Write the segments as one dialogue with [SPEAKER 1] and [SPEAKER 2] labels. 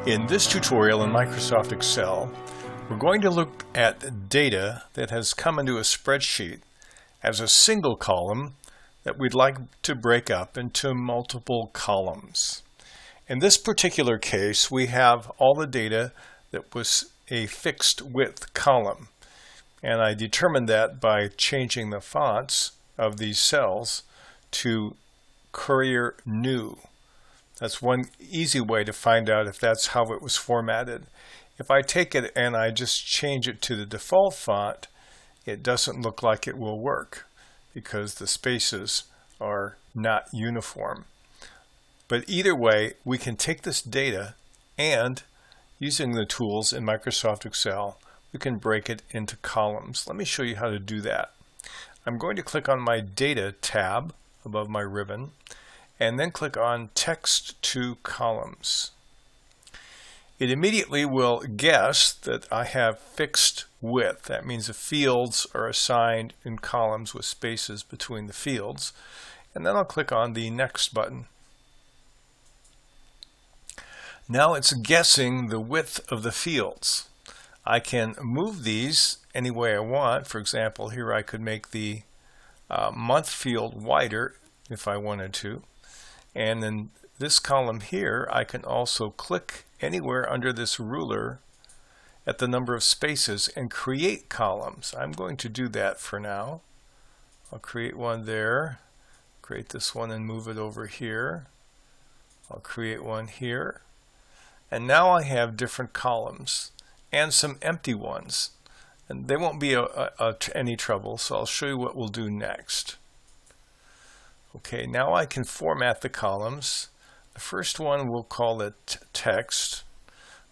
[SPEAKER 1] In this tutorial in Microsoft Excel, we're going to look at data that has come into a spreadsheet as a single column that we'd like to break up into multiple columns. In this particular case, we have all the data that was a fixed width column, and I determined that by changing the fonts of these cells to Courier New. That's one easy way to find out if that's how it was formatted. If I take it and I just change it to the default font, it doesn't look like it will work because the spaces are not uniform. But either way, we can take this data and, using the tools in Microsoft Excel, we can break it into columns. Let me show you how to do that. I'm going to click on my Data tab above my ribbon, and then click on Text to Columns. It immediately will guess that I have fixed width. That means the fields are assigned in columns with spaces between the fields. And then I'll click on the Next button. Now it's guessing the width of the fields. I can move these any way I want. For example, here I could make the month field wider if I wanted to. And in this column here, I can also click anywhere under this ruler at the number of spaces and create columns. I'm going to do that for now. I'll create one there, create this one and move it over here. I'll create one here. And now I have different columns and some empty ones. And they won't be any trouble, so I'll show you what we'll do next. Okay, now I can format the columns. The first one we'll call it text.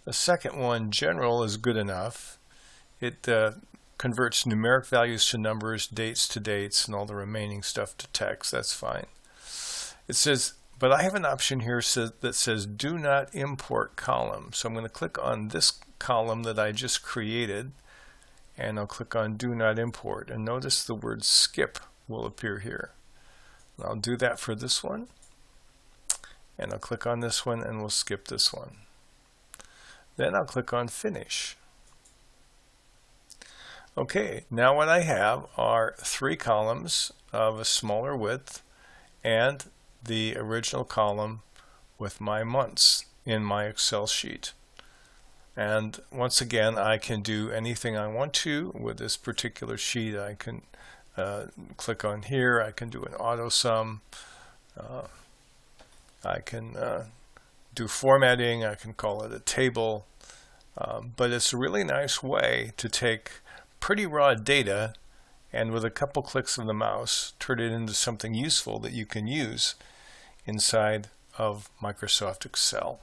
[SPEAKER 1] The second one, general, is good enough. It converts numeric values to numbers, dates to dates, and all the remaining stuff to text. That's fine. It says, but I have an option here that says do not import column. So I'm going to click on this column that I just created, and I'll click on do not import. And notice the word skip will appear here. I'll do that for this one, and I'll click on this one and we'll skip this one. Then I'll click on Finish. Okay, now what I have are 3 columns of a smaller width and the original column with my months in my Excel sheet. And once again, I can do anything I want to with this particular sheet. I can click on here, I can do an auto sum, I can do formatting, I can call it a table, but it's a really nice way to take pretty raw data and with a couple clicks of the mouse turn it into something useful that you can use inside of Microsoft Excel.